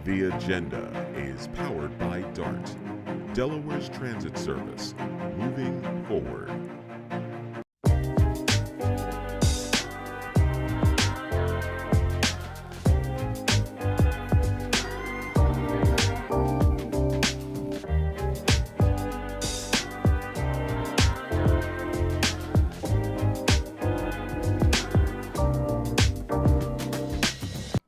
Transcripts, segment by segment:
The Agenda is powered by DART, Delaware's transit service, moving forward.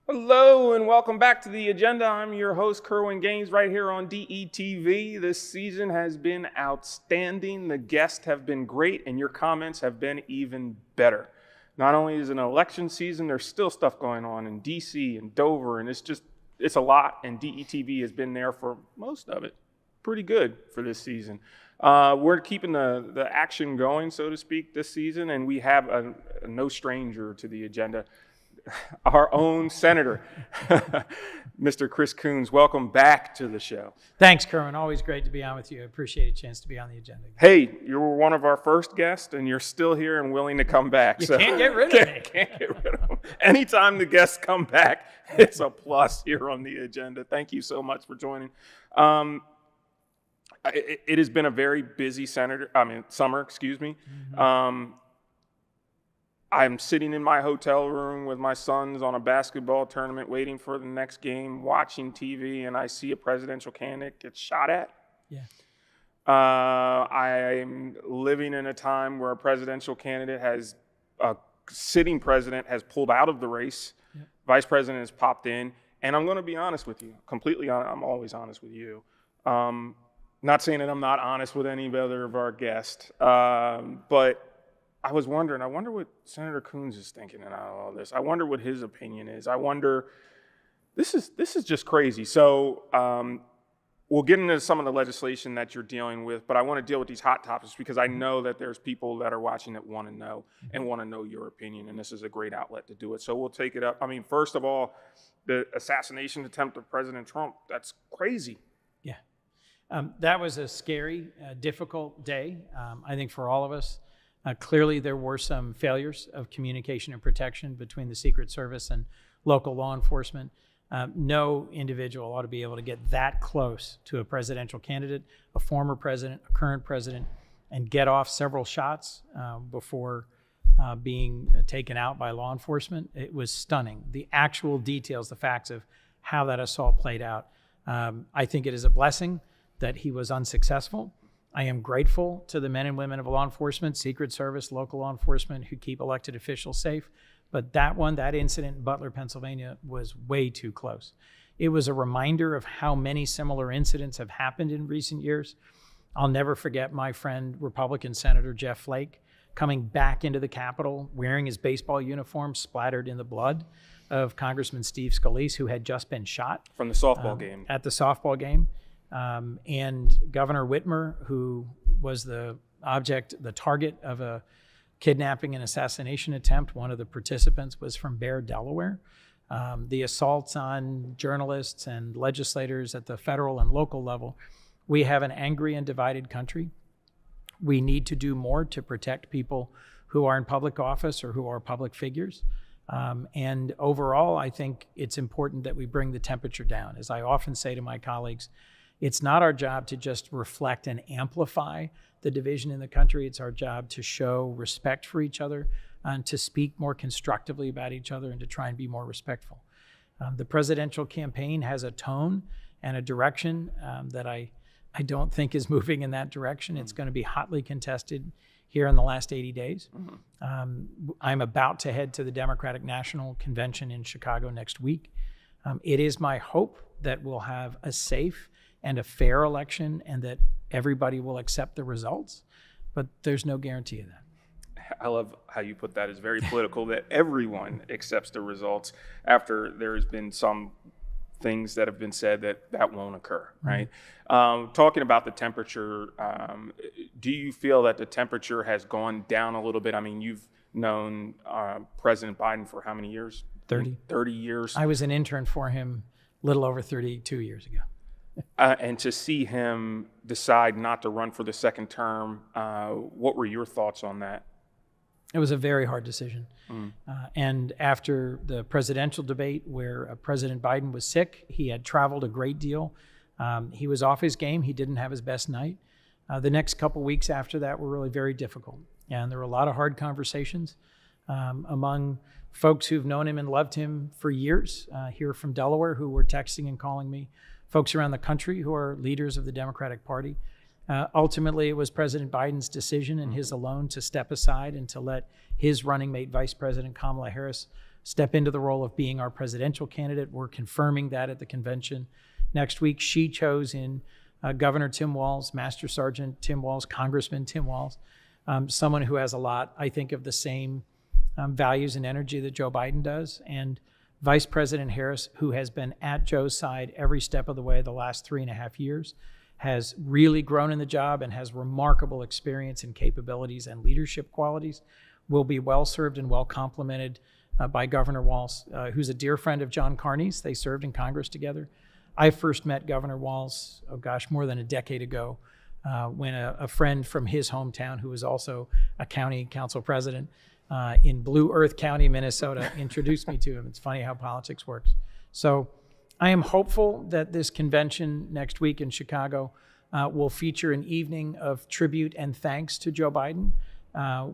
Hello and welcome back to The Agenda. I'm your host, Kerwin right here on DETV. This season has been outstanding. The guests have been great and your comments have been even better. Not only is it an election season, there's still stuff going on in DC and Dover, and it's a lot, and DETV has been there for most of it. Pretty good for this season. We're keeping the action going, so to speak, this season, and we have a no stranger to the agenda. Our own senator, Mr. Chris Coons. Welcome back to the show. Thanks, Kerwin. Always great to be on with you. I appreciate a chance to be on the agenda. Hey, you were one of our first guests, and you're still here and willing to come back. You can't get rid of me. Can't get rid of them. Anytime the guests come back, it's a plus here on the agenda. Thank you so much for joining. It has been a very busy summer. Mm-hmm. I'm sitting in my hotel room with my sons on a basketball tournament waiting for the next game, watching TV, and I see a presidential candidate get shot at. Yeah. I'm living in a time where a sitting president has pulled out of the race. Yeah. Vice president has popped in. And I'm going to be honest with you, completely honest. I'm always honest with you. Not saying that I'm not honest with any other of our guests, but I was wondering, what Senator Coons is thinking about all this. I wonder what his opinion is. I wonder, this is just crazy. So we'll get into some of the legislation that you're dealing with, but I want to deal with these hot topics because I know that there's people that are watching that want to know and want to know your opinion, and this is a great outlet to do it. So we'll take it up. I mean, first of all, the assassination attempt of President Trump, that's crazy. Yeah. That was a scary, difficult day, I think, for all of us. Clearly, there were some failures of communication and protection between the Secret Service and local law enforcement. No individual ought to be able to get that close to a presidential candidate, a former president, a current president, and get off several shots before being taken out by law enforcement. It was stunning. The actual details, the facts of how that assault played out. I think it is a blessing that he was unsuccessful. I am grateful to the men and women of law enforcement, Secret Service, local law enforcement who keep elected officials safe. But that incident in Butler, Pennsylvania was way too close. It was a reminder of how many similar incidents have happened in recent years. I'll never forget my friend, Republican Senator Jeff Flake, coming back into the Capitol, wearing his baseball uniform, splattered in the blood of Congressman Steve Scalise, who had just been shot. From the softball game. At the softball game. And Governor Whitmer, who was the target of a kidnapping and assassination attempt, one of the participants was from Bear, Delaware. The assaults on journalists and legislators at the federal and local level. We have an angry and divided country. We need to do more to protect people who are in public office or who are public figures. And overall, I think it's important that we bring the temperature down. As I often say to my colleagues, it's not our job to just reflect and amplify the division in the country. It's our job to show respect for each other and to speak more constructively about each other and to try and be more respectful. The presidential campaign has a tone and a direction that I don't think is moving in that direction. It's going to be hotly contested here in the last 80 days. I'm about to head to the Democratic National Convention in Chicago next week. It is my hope that we'll have a safe and a fair election and that everybody will accept the results, but there's no guarantee of that. I love how you put that. It's very political that everyone accepts the results after there has been some things that have been said that won't occur, right? Mm-hmm. Talking about the temperature, do you feel that the temperature has gone down a little bit? I mean, you've known President Biden for how many years? 30. 30 years. I was an intern for him a little over 32 years ago. And to see him decide not to run for the second term, what were your thoughts on that? It was a very hard decision. And after the presidential debate where President Biden was sick, he had traveled a great deal. He was off his game. He didn't have his best night. The next couple weeks after that were really very difficult. And there were a lot of hard conversations among folks who've known him and loved him for years here from Delaware who were texting and calling me, folks around the country who are leaders of the Democratic Party. Ultimately, it was President Biden's decision and his alone to step aside and to let his running mate, Vice President Kamala Harris, step into the role of being our presidential candidate. We're confirming that at the convention next week. She chose in Governor Tim Walz, Master Sergeant Tim Walz, Congressman Tim Walz, someone who has a lot, I think, of the same values and energy that Joe Biden does, and Vice President Harris, who has been at Joe's side every step of the way the last 3.5 years, has really grown in the job and has remarkable experience and capabilities and leadership qualities, will be well served and well complemented by Governor Walz, who's a dear friend of John Carney's. They served in Congress together. I first met Governor Walz, more than a decade ago, when a friend from his hometown, who was also a county council president in Blue Earth County, Minnesota, introduced me to him. It's funny how politics works. So I am hopeful that this convention next week in Chicago will feature an evening of tribute and thanks to Joe Biden,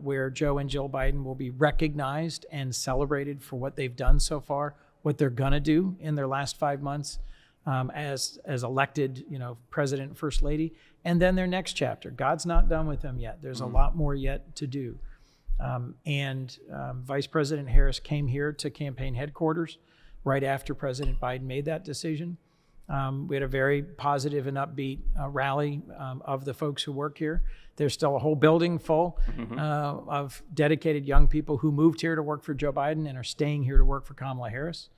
where Joe and Jill Biden will be recognized and celebrated for what they've done so far, what they're going to do in their last 5 months as elected, president and first lady, and then their next chapter. God's not done with them yet. There's a lot more yet to do. Vice President Harris came here to campaign headquarters right after President Biden made that decision. We had a very positive and upbeat rally of the folks who work here. There's still a whole building full of dedicated young people who moved here to work for Joe Biden and are staying here to work for Kamala Harris.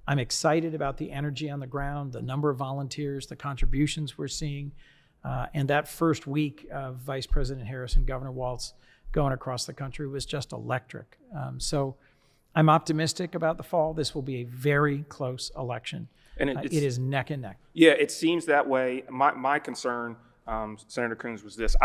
I'm excited about the energy on the ground, the number of volunteers, the contributions we're seeing, and that first week of Vice President Harris and Governor Walz going across the country was just electric. So I'm optimistic about the fall. This will be a very close election. And it is neck and neck. Yeah, it seems that way. My concern, Senator Coons, was this.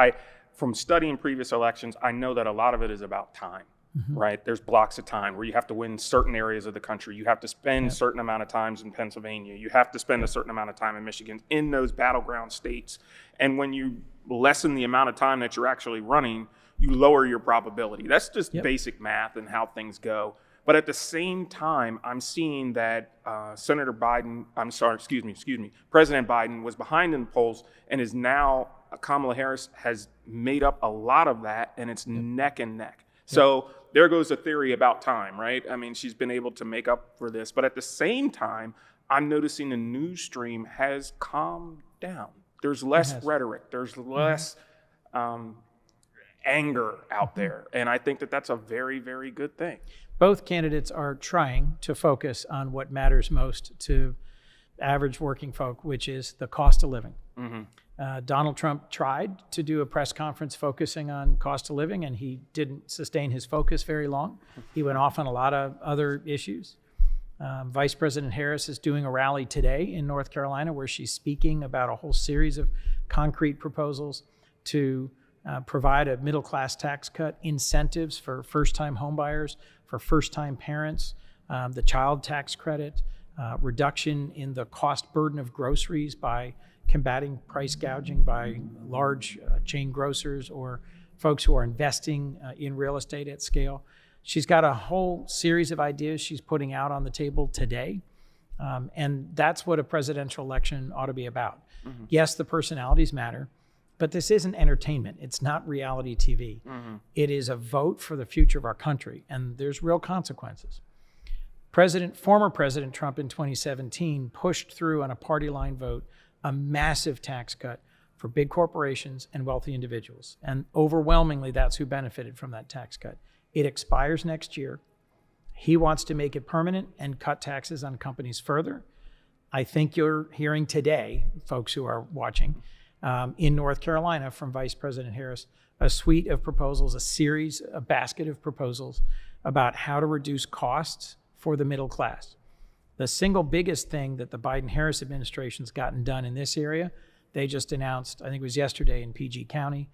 From studying previous elections, I know that a lot of it is about time, right? There's blocks of time where you have to win certain areas of the country. You have to spend a certain amount of times in Pennsylvania. You have to spend a certain amount of time in Michigan, in those battleground states. And when you lessen the amount of time that you're actually running, you lower your probability. That's just basic math and how things go. But at the same time, I'm seeing that President Biden was behind in the polls and is now, Kamala Harris has made up a lot of that, and it's neck and neck. So there goes a theory about time, right? I mean, she's been able to make up for this. But at the same time, I'm noticing the news stream has calmed down. There's less rhetoric. There's less anger out there. And I think that that's a very, very good thing. Both candidates are trying to focus on what matters most to average working folk, which is the cost of living. Donald Trump tried to do a press conference focusing on cost of living, and he didn't sustain his focus very long. He went off on a lot of other issues. Vice President Harris is doing a rally today in North Carolina where she's speaking about a whole series of concrete proposals to provide a middle-class tax cut, incentives for first-time homebuyers, for first-time parents, the child tax credit, reduction in the cost burden of groceries by combating price gouging by large chain grocers or folks who are investing in real estate at scale. She's got a whole series of ideas she's putting out on the table today, and that's what a presidential election ought to be about. Yes, the personalities matter, but this isn't entertainment. It's not reality TV. It is a vote for the future of our country, and there's real consequences. Former President Trump in 2017 pushed through on a party line vote a massive tax cut for big corporations and wealthy individuals. And overwhelmingly, that's who benefited from that tax cut. It expires next year. He wants to make it permanent and cut taxes on companies further. I think you're hearing today, folks who are watching, in North Carolina from Vice President Harris, a suite of proposals, a basket of proposals about how to reduce costs for the middle class. The single biggest thing that the Biden-Harris administration's gotten done in this area, they just announced, I think it was yesterday in PG County,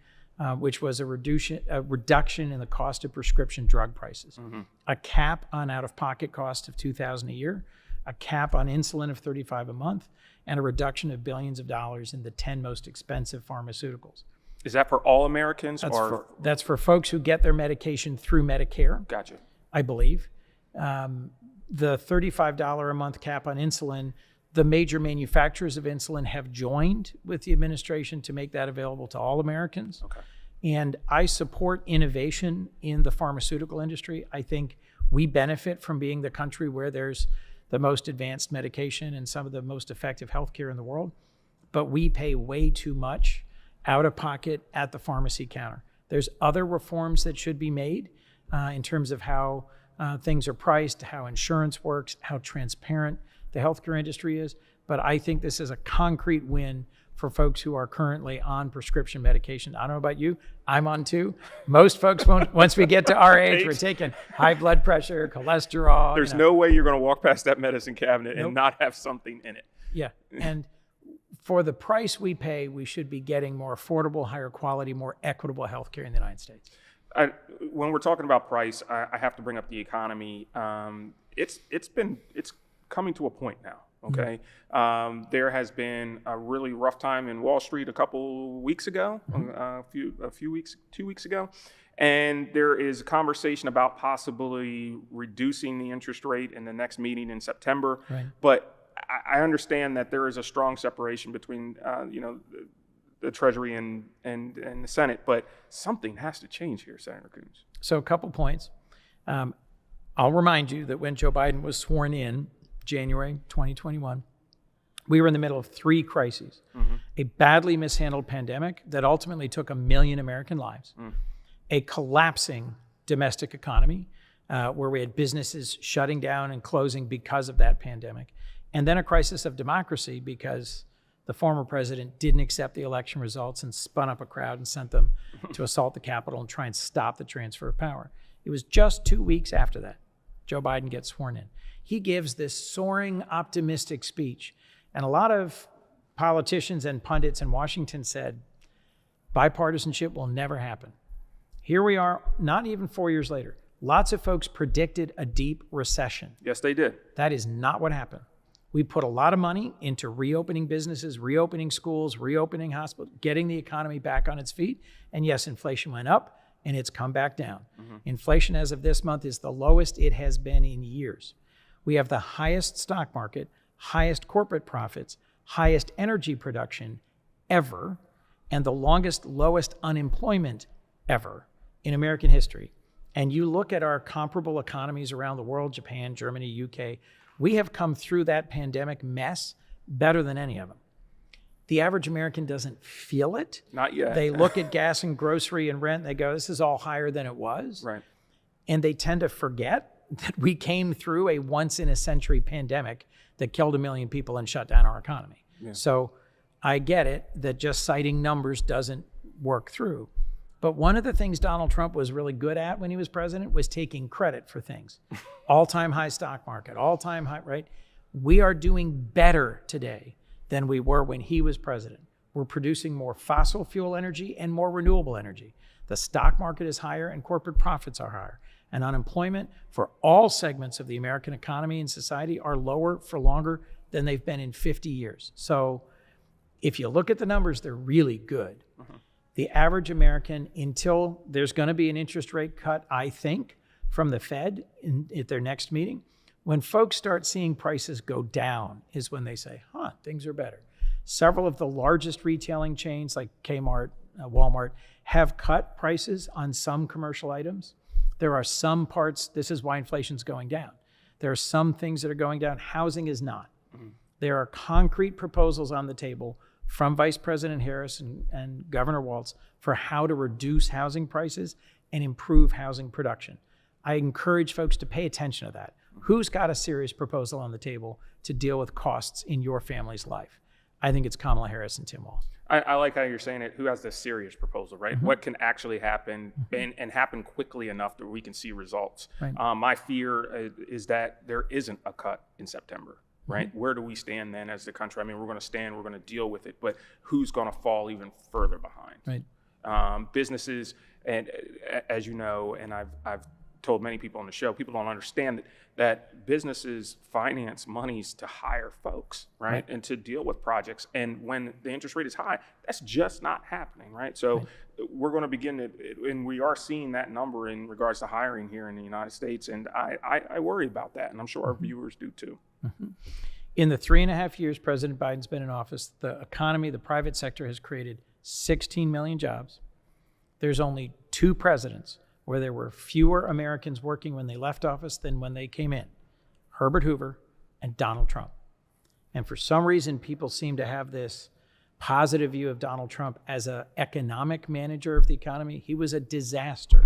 which was a reduction in the cost of prescription drug prices, a cap on out-of-pocket costs of $2,000 a year, a cap on insulin of $35 a month, and a reduction of billions of dollars in the 10 most expensive pharmaceuticals. Is that for all Americans? That's for folks who get their medication through Medicare. Gotcha. I believe. The $35 a month cap on insulin, the major manufacturers of insulin have joined with the administration to make that available to all Americans. Okay. And I support innovation in the pharmaceutical industry. I think we benefit from being the country where there's the most advanced medication and some of the most effective healthcare in the world. But we pay way too much out of pocket at the pharmacy counter. There's other reforms that should be made in terms of how things are priced, how insurance works, how transparent the healthcare industry is. But I think this is a concrete win for folks who are currently on prescription medication. I don't know about you, I'm on two. Most folks won't, once we get to our age, we're taking high blood pressure, cholesterol. There's no way you're going to walk past that medicine cabinet and not have something in it. Yeah, and for the price we pay, we should be getting more affordable, higher quality, more equitable healthcare in the United States. When we're talking about price, I have to bring up the economy. It's coming to a point now. Okay, there has been a really rough time in Wall Street a couple weeks ago, two weeks ago, and there is a conversation about possibly reducing the interest rate in the next meeting in September. Right. But I understand that there is a strong separation between the Treasury and the Senate, but something has to change here, Senator Coons. So a couple points. I'll remind you that when Joe Biden was sworn in January 2021, we were in the middle of three crises. A badly mishandled pandemic that ultimately took 1 million American lives, a collapsing domestic economy where we had businesses shutting down and closing because of that pandemic, and then a crisis of democracy because the former president didn't accept the election results and spun up a crowd and sent them to assault the Capitol and try and stop the transfer of power. It was just 2 weeks after that, Joe Biden gets sworn in. He gives this soaring, optimistic speech. And a lot of politicians and pundits in Washington said, bipartisanship will never happen. Here we are, not even 4 years later. Lots of folks predicted a deep recession. Yes, they did. That is not what happened. We put a lot of money into reopening businesses, reopening schools, reopening hospitals, getting the economy back on its feet. And yes, inflation went up and it's come back down. Inflation as of this month is the lowest it has been in years. We have the highest stock market, highest corporate profits, highest energy production ever, and the lowest unemployment ever in American history. And you look at our comparable economies around the world, Japan, Germany, UK, we have come through that pandemic mess better than any of them. The average American doesn't feel it. Not yet. They look at gas and grocery and rent, and they go, this is all higher than it was. Right. And they tend to forget that we came through a once-in-a-century pandemic that killed 1 million people and shut down our economy. Yeah. So I get it that just citing numbers doesn't work through. But one of the things Donald Trump was really good at when he was president was taking credit for things. All-time high stock market, all-time high, right? We are doing better today than we were when he was president. We're producing more fossil fuel energy and more renewable energy. The stock market is higher and corporate profits are higher. And unemployment for all segments of the American economy and society are lower for longer than they've been in 50 years. So if you look at the numbers, they're really good. The average American, until there's going to be an interest rate cut, I think, from the Fed at their next meeting, when folks start seeing prices go down is when they say, things are better. Several of the largest retailing chains like Kmart, Walmart, have cut prices on some commercial items. There are some parts, this is why inflation's going down. There are some things that are going down. Housing is not. There are concrete proposals on the table from Vice President Harris and Governor Walz for how to reduce housing prices and improve housing production. I encourage folks to pay attention to that. Who's got a serious proposal on the table to deal with costs in your family's life? I think it's Kamala Harris and Tim Walz. I like how you're saying it. Who has the serious proposal, right? What can actually happen and happen quickly enough that we can see results? Right. My fear is that there isn't a cut in September, right? Where do we stand then as the country? I mean, we're going to stand, we're going to deal with it, but who's going to fall even further behind? Right. Businesses, and as you know, and I've told many people on the show, people don't understand that businesses finance monies to hire folks, right? And to deal with projects. And when the interest rate is high, that's just not happening, right? So we're going to begin to, and we are seeing that number in regards to hiring here in the United States. And I worry about that, and I'm sure our viewers do too. In the 3.5 years President Biden's been in office, the economy, the private sector has created 16 million jobs. There's only 2 presidents where there were fewer Americans working when they left office than when they came in: Herbert Hoover and Donald Trump. And for some reason, people seem to have this positive view of Donald Trump as an economic manager of the economy. He was a disaster.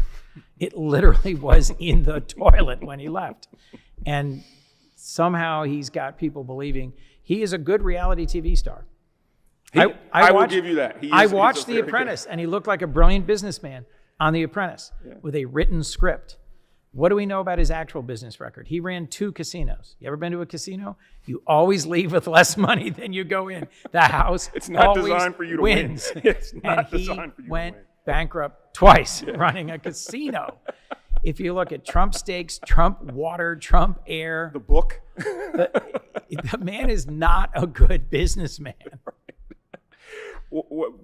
It literally was in the toilet when he left. And somehow he's got people believing he is a good reality TV star. I will give you that. I watched The Apprentice, and he looked like a brilliant businessman on The Apprentice with a written script. What do we know about his actual business record? He ran 2 casinos. You ever been to a casino? You always leave with less money than you go in. The house it's not always designed for you to wins. win. It's not and designed for you he went to win. bankrupt twice running a casino. If you look at Trump Steaks, Trump Water, Trump Air, The book. the man is not a good businessman.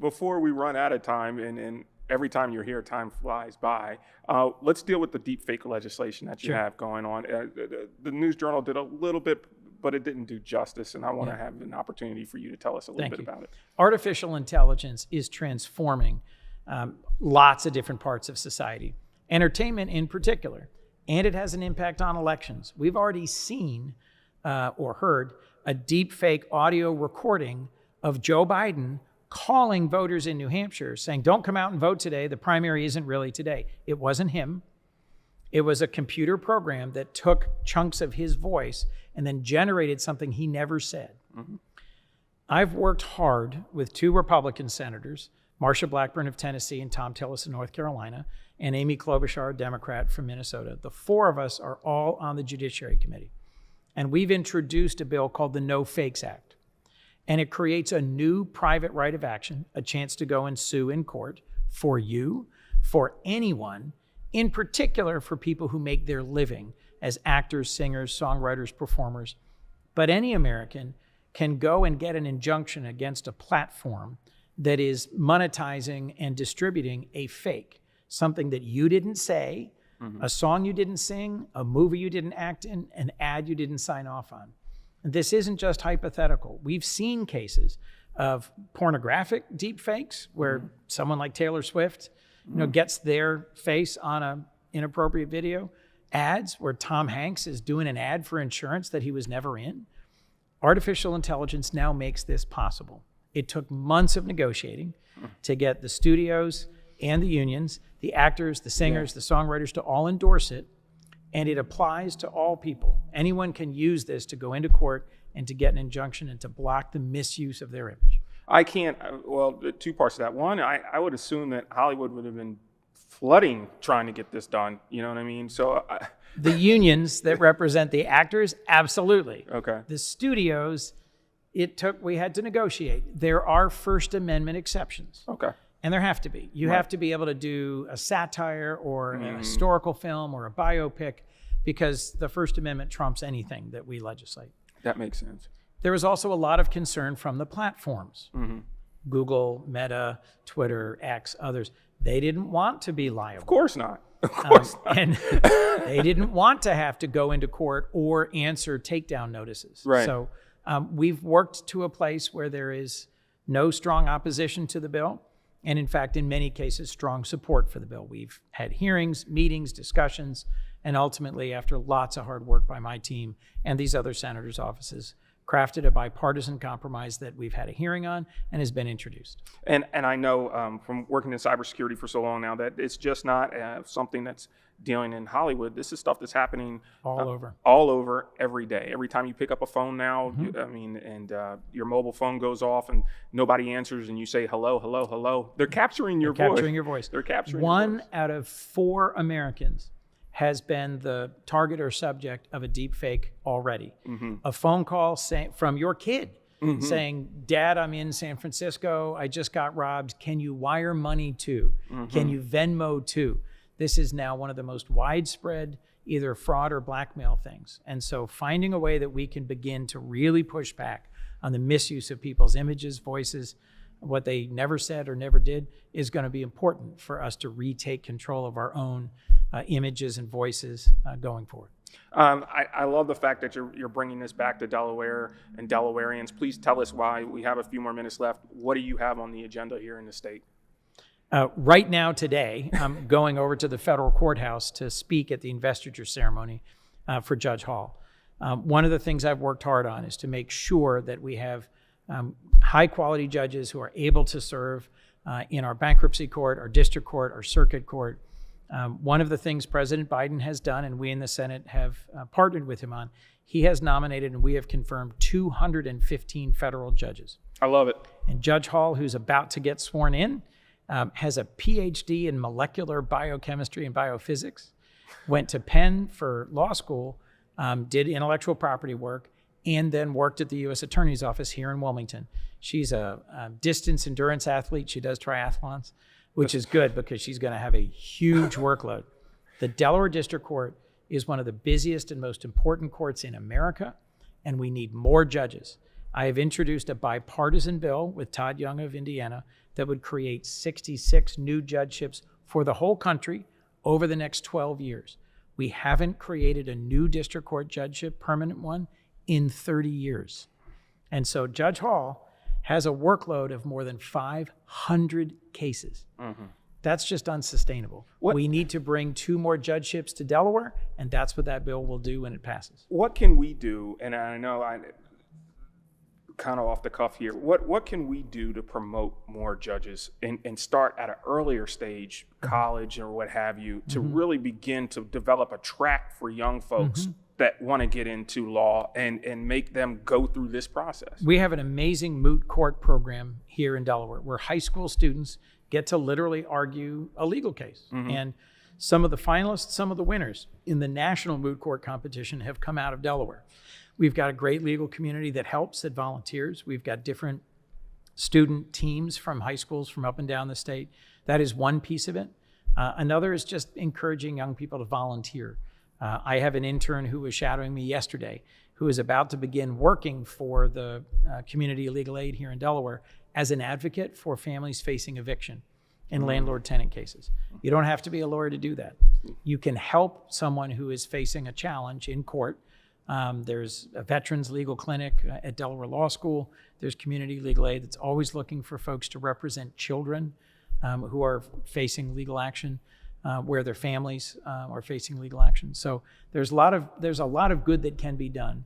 Before we run out of time, and every time you're here, time flies by, let's deal with the deep fake legislation that you have going on. The News Journal did a little bit, but it didn't do justice, and I want to have an opportunity for you to tell us a little bit about it. Artificial intelligence is transforming lots of different parts of society, entertainment in particular, and it has an impact on elections. We've already seen or heard a deep fake audio recording of Joe Biden calling voters in New Hampshire saying, don't come out and vote today. The primary isn't really today. It wasn't him. It was a computer program that took chunks of his voice and then generated something he never said. I've worked hard with 2 Republican senators, Marsha Blackburn of Tennessee and Tom Tillis of North Carolina, and Amy Klobuchar, a Democrat from Minnesota. The 4 of us are all on the Judiciary Committee. And we've introduced a bill called the No Fakes Act. And it creates a new private right of action, a chance to go and sue in court for you, for anyone, in particular for people who make their living as actors, singers, songwriters, performers. But any American can go and get an injunction against a platform that is monetizing and distributing a fake, something that you didn't say, a song you didn't sing, a movie you didn't act in, an ad you didn't sign off on. This isn't just hypothetical. We've seen cases of pornographic deep fakes where someone like Taylor Swift, gets their face on an inappropriate video. Ads where Tom Hanks is doing an ad for insurance that he was never in. Artificial intelligence now makes this possible. It took months of negotiating to get the studios and the unions, the actors, the singers, the songwriters to all endorse it. And it applies to all people. Anyone can use this to go into court and to get an injunction and to block the misuse of their image. I can't, well, 2 parts to that. One, I would assume that Hollywood would have been flooding trying to get this done. You know what I mean? So the unions that represent the actors, absolutely. Okay. The studios, we had to negotiate. There are First Amendment exceptions. Okay. And there have to be. You have to be able to do a satire or a historical film or a biopic because the First Amendment trumps anything that we legislate. That makes sense. There was also a lot of concern from the platforms. Google, Meta, Twitter, X, others. They didn't want to be liable. Of course not. Of course not. And they didn't want to have to go into court or answer takedown notices. Right. So we've worked to a place where there is no strong opposition to the bill. And in fact, in many cases, strong support for the bill. We've had hearings, meetings, discussions, and ultimately, after lots of hard work by my team and these other senators' offices, crafted a bipartisan compromise that we've had a hearing on and has been introduced. And I know from working in cybersecurity for so long now that it's just not something that's dealing in Hollywood. This is stuff that's happening all over every day. Every time you pick up a phone now, your mobile phone goes off and nobody answers and you say, hello, hello, hello. They're capturing your voice. They're capturing your voice. They're capturing One your voice. out of 4 Americans has been the target or subject of a deep fake already. A phone call from your kid saying, Dad, I'm in San Francisco. I just got robbed. Can you wire money to? Can you Venmo to? This is now one of the most widespread either fraud or blackmail things. And so finding a way that we can begin to really push back on the misuse of people's images, voices, what they never said or never did is going to be important for us to retake control of our own images and voices going forward. I love the fact that you're bringing this back to Delaware and Delawareans. Please tell us why. We have a few more minutes left. What do you have on the agenda here in the state? Right now, today, I'm going over to the federal courthouse to speak at the investiture ceremony for Judge Hall. One of the things I've worked hard on is to make sure that we have high-quality judges who are able to serve in our bankruptcy court, our district court, our circuit court. One of the things President Biden has done, and we in the Senate have partnered with him on, he has nominated and we have confirmed 215 federal judges. I love it. And Judge Hall, who's about to get sworn in, has a PhD in molecular biochemistry and biophysics, went to Penn for law school, did intellectual property work, and then worked at the U.S. Attorney's Office here in Wilmington. She's a distance endurance athlete. She does triathlons, which is good because she's going to have a huge workload. The Delaware District Court is one of the busiest and most important courts in America, and we need more judges. I have introduced a bipartisan bill with Todd Young of Indiana that would create 66 new judgeships for the whole country over the next 12 years. We haven't created a new district court judgeship, permanent one, in 30 years. And so Judge Hall has a workload of more than 500 cases. That's just unsustainable. We need to bring 2 more judgeships to Delaware, and that's what that bill will do when it passes. What can we do, and I know I kind of off the cuff here, what can we do to promote more judges and start at an earlier stage, college or what have you, to really begin to develop a track for young folks that want to get into law and make them go through this process? We have an amazing moot court program here in Delaware where high school students get to literally argue a legal case. And some of the finalists, some of the winners in the national moot court competition have come out of Delaware. We've got a great legal community that helps, that volunteers. We've got different student teams from high schools from up and down the state. That is one piece of it. Another is just encouraging young people to volunteer. I have an intern who was shadowing me yesterday who is about to begin working for the Community Legal Aid here in Delaware as an advocate for families facing eviction in landlord-tenant cases. You don't have to be a lawyer to do that. You can help someone who is facing a challenge in court. There's a veterans legal clinic at Delaware Law School. There's Community Legal Aid that's always looking for folks to represent children who are facing legal action, where their families are facing legal action. So there's a lot of good that can be done.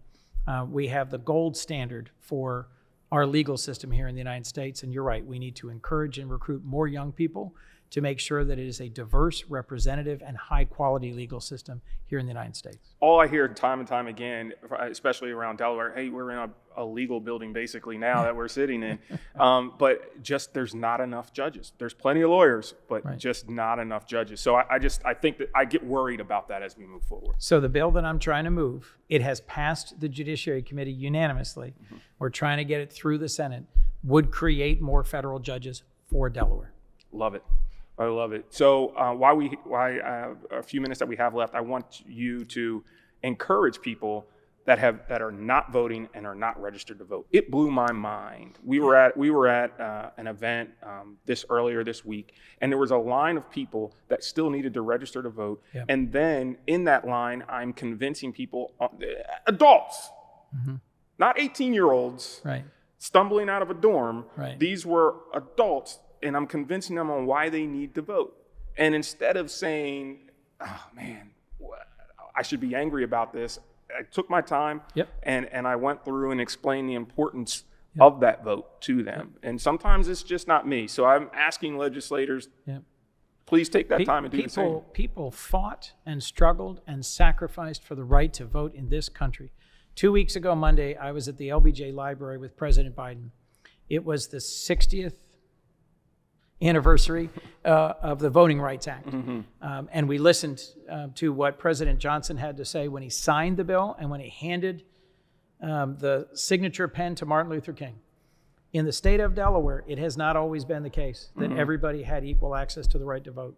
We have the gold standard for our legal system here in the United States, and you're right, we need to encourage and recruit more young people to make sure that it is a diverse, representative, and high-quality legal system here in the United States. All I hear time and time again, especially around Delaware, hey, we're in a legal building basically now that we're sitting in, but just there's not enough judges. There's plenty of lawyers, but just not enough judges. So I think that I get worried about that as we move forward. So the bill that I'm trying to move, it has passed the Judiciary Committee unanimously. We're trying to get it through the Senate, would create more federal judges for Delaware. Love it. I love it. So while a few minutes that we have left, I want you to encourage people that are not voting and are not registered to vote. It blew my mind. We were at an event earlier this week, and there was a line of people that still needed to register to vote. Yep. And then in that line, I'm convincing people, adults, not 18-year-olds, stumbling out of a dorm. These were adults. And I'm convincing them on why they need to vote. And instead of saying, oh man, I should be angry about this, I took my time and I went through and explained the importance of that vote to them. And sometimes it's just not me. So I'm asking legislators, please take that time and do the same. People fought and struggled and sacrificed for the right to vote in this country. 2 weeks ago, Monday, I was at the LBJ Library with President Biden. It was the 60th anniversary of the Voting Rights Act. And we listened to what President Johnson had to say when he signed the bill and when he handed the signature pen to Martin Luther King. In the state of Delaware, it has not always been the case that everybody had equal access to the right to vote.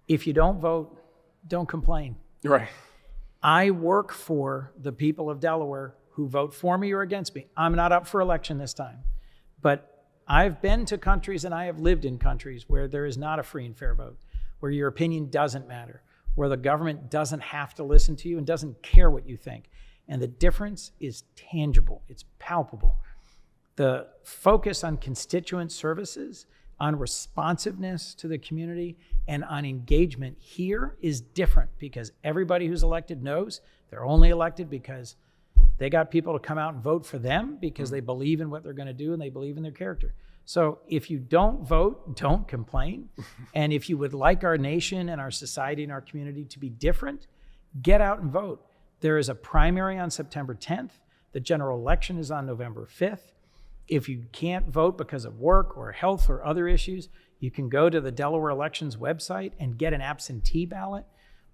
If you don't vote, don't complain. Right. I work for the people of Delaware who vote for me or against me. I'm not up for election this time, but I've been to countries and I have lived in countries where there is not a free and fair vote, where your opinion doesn't matter, where the government doesn't have to listen to you and doesn't care what you think. And the difference is tangible, it's palpable. The focus on constituent services, on responsiveness to the community, and on engagement here is different because everybody who's elected knows they're only elected because they got people to come out and vote for them because they believe in what they're going to do and they believe in their character. So if you don't vote, don't complain. And if you would like our nation and our society and our community to be different, get out and vote. There is a primary on September 10th. The general election is on November 5th. If you can't vote because of work or health or other issues, you can go to the Delaware Elections website and get an absentee ballot.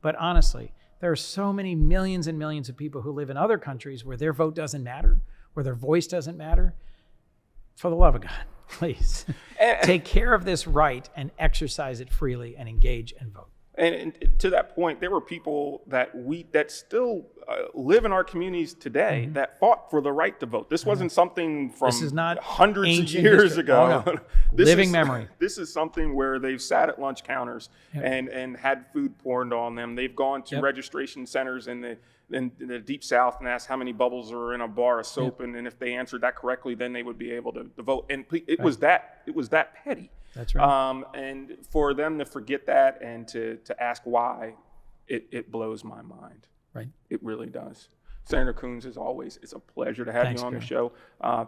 But honestly, there are so many millions and millions of people who live in other countries where their vote doesn't matter, where their voice doesn't matter. For the love of God, please take care of this right and exercise it freely and engage and vote. And to that point, there were people that still live in our communities today that fought for the right to vote. This wasn't something from hundreds of years ago. Oh, no. Living memory. This is something where they've sat at lunch counters and had food poured on them. They've gone to registration centers in the Deep South and asked how many bubbles are in a bar of soap, and if they answered that correctly, then they would be able to vote. And it was that petty. That's right. And for them to forget that and to ask why, it blows my mind. Right. It really does. Senator Coons, as always, it's a pleasure to have you on the show.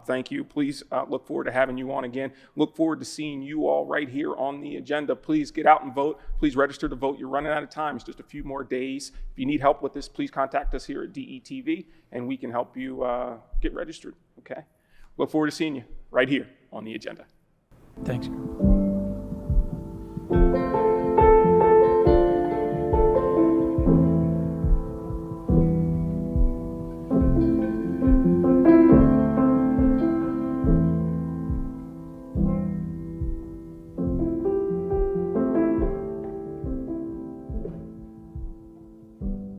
Thank you. Please look forward to having you on again. Look forward to seeing you all right here on the agenda. Please get out and vote. Please register to vote. You're running out of time. It's just a few more days. If you need help with this, please contact us here at DETV, and we can help you get registered. Okay? Look forward to seeing you right here on the agenda. Thanks, Kerwin.